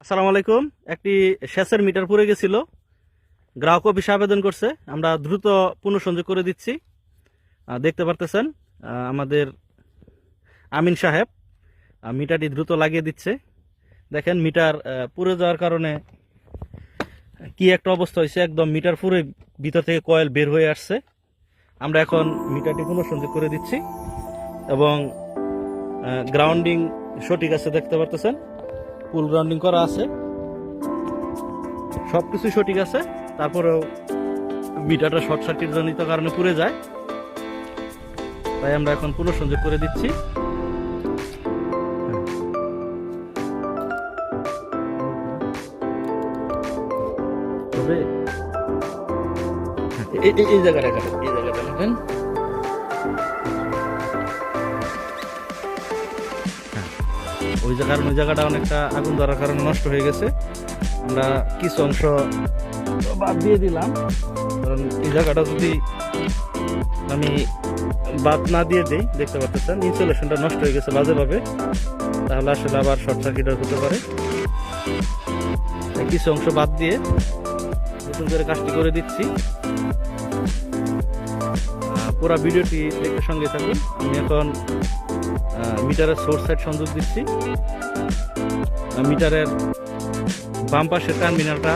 আসসালামু আলাইকুম। একটি সেচের মিটার পুড়ে গেছিল, গ্রাহক অফিসে আবেদন করছে। আমরা দ্রুত পুনঃসংযোগ করে দিচ্ছি। দেখতে পারতেছেন আমাদের আমিন সাহেব মিটারটি দ্রুত লাগিয়ে দিচ্ছে। দেখেন মিটার পুড়ে যাওয়ার কারণে কি একটা অবস্থা হয়েছে, একদম মিটার পুরে ভিতর থেকে কয়েল বের হয়ে আসছে। আমরা এখন মিটারটি পুনঃসংযোগ করে দিচ্ছি এবং গ্রাউন্ডিং সঠিক আছে, দেখতে পারতেছেন ফুল গ্রাউন্ডিং করা আছে, সবকিছু সঠিক আছে। তারপরেও মিটারটা শর্ট সার্কিট জনিত কারণে পুড়ে যায়, তাই আমরা এখন পুনঃসংযোগ করে দিচ্ছি। তবে এই জায়গাটা দেখেন, ওই জায়গাটা অনেকটা আগুন ধরার কারণে নষ্ট হয়ে গেছে। আমরা কিছু অংশ বাদ দিয়ে দিলাম, কারণ এই জায়গাটা যদি আমি বাদ না দিয়ে দিই, দেখতে পাচ্ছেন ইনসুলেশনটা নষ্ট হয়ে গেছে বাজেভাবে, তাহলে আসলে আবার শর্ট সার্কিট হতে পারে। কিছু অংশ বাদ দিয়ে নতুন করে কাজটি করে দিচ্ছি। পুরো ভিডিওটি দেখে সঙ্গে থাকুন। আমি এখন মিটারের সোর্স সাইড সংযোগ দিচ্ছি। মিটারের বাম পাশের টার্মিনালটা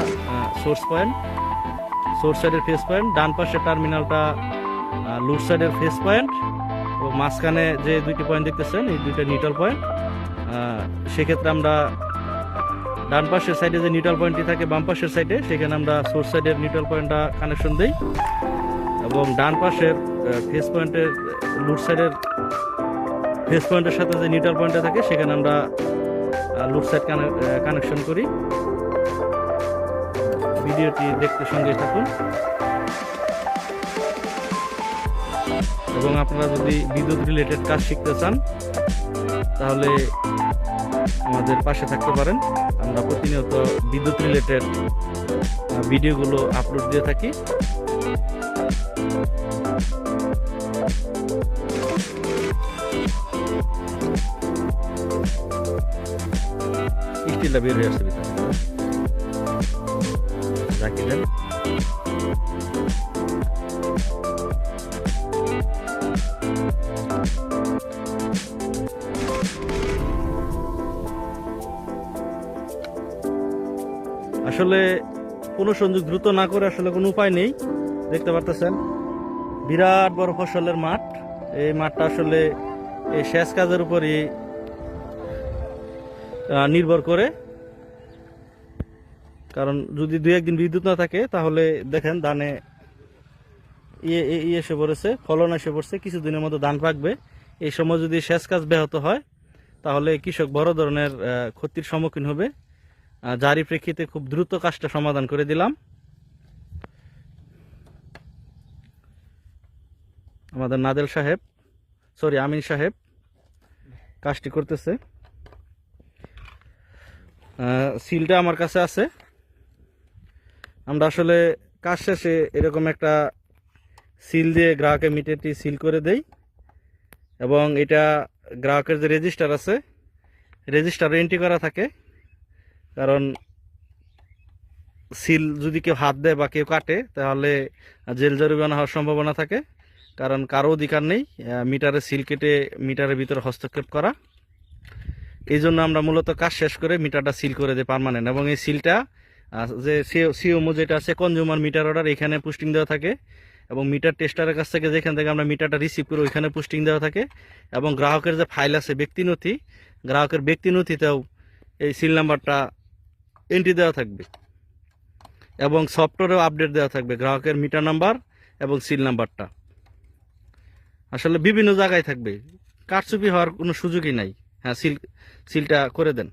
সোর্স পয়েন্ট, সোর্স সাইডের ফেস পয়েন্ট, ডান পাশের টার্মিনালটা লোড সাইডের ফেস পয়েন্ট, ও মাঝখানে যে দুইটি পয়েন্ট দেখতেছেন এই দুইটা নিউট্রাল পয়েন্ট। সেক্ষেত্রে আমরা ডান পাশের সাইডে যে নিউট্রাল পয়েন্টটি থাকে বাম পাশের সাইডে, সেখানে আমরা সোর্স সাইডের নিউট্রাল পয়েন্টটা কানেকশন দিই, এবং ডান পাশের ফেস পয়েন্টের লোড সাইডের ফেস পয়েন্টের সাথে যে নিউট্রাল পয়েন্টটা থাকে সেখানে আমরা লোড সাইড কানেকশন করি। ভিডিওটি দেখতে সঙ্গে থাকুন, এবং আপনারা যদি বিদ্যুৎ রিলেটেড কাজ শিখতে চান তাহলে আমাদের পাশে থাকতে পারেন। আমরা প্রতিনিয়ত বিদ্যুৎ রিলেটেড ভিডিওগুলো আপলোড দিয়ে থাকি। স্টিলটা বের হয়ে আসছে ভিতরে, রাখি দেন। আসলে পুনঃসংযোগ দ্রুত না করে আসলে কোনো উপায় নেই। দেখতে পারতেছেন বিরাট বড় ফসলের মাঠ। এই মাঠটা আসলে এই সেচ কাজের উপরই নির্ভর করে, কারণ যদি দুই একদিন বিদ্যুৎ না থাকে তাহলে দেখেন ধানে এসে পড়েছে, ফলন এসে পড়ছে, কিছুদিনের মতো ধান পাকবে। এই সময় যদি সেচ কাজ ব্যাহত হয় তাহলে কৃষক বড় ধরনের ক্ষতির সম্মুখীন হবে। যারই প্রেক্ষিতে খুব দ্রুত কাজটা সমাধান করে দিলাম। আমাদের আমিন সাহেব কাজটি করতেছে। সিলটা আমার কাছে আছে। আমরা আসলে কাজ শেষে এরকম একটা সিল দিয়ে গ্রাহকের মিটারটি সিল করে দেই, এবং এটা গ্রাহকের যে রেজিস্টার আছে রেজিস্টারে এন্ট্রি করা থাকে। কারণ সিল যদি কেউ হাত দেয় বা কেউ কাটে তাহলে জেল জরিমানা হওয়ার সম্ভাবনা থাকে, কারণ কারো অধিকার নেই মিটারে সিল কেটে মিটারের ভিতরে হস্তক্ষেপ করা। এই জন্য আমরা মূলত কাজ শেষ করে মিটারটা সিল করে দিই পার্মানেন্ট, এবং এই সিলটা যে সিওমো যেটা আছে কনজিউমার মিটার অর্ডার, এখানে পোস্টিং দেওয়া থাকে, এবং মিটার টেস্টারের কাছ থেকে যেখান থেকে আমরা মিটারটা রিসিভ করি ওইখানে পোস্টিং দেওয়া থাকে, এবং গ্রাহকের যে ফাইল আছে ব্যক্তি নথি, গ্রাহকের ব্যক্তি নথিতেও এই সিল নাম্বারটা এন্ট্রি দেওয়া থাকবে, এবং সফটওয়্যারেও আপডেট দেওয়া থাকবে গ্রাহকের মিটার নাম্বার এবং সিল নাম্বারটা। আসলে বিভিন্ন জায়গায় থাকবে, কারচুপি হওয়ার কোনো সুযোগই নাই। হ্যাঁ, সিলটা করে দেন।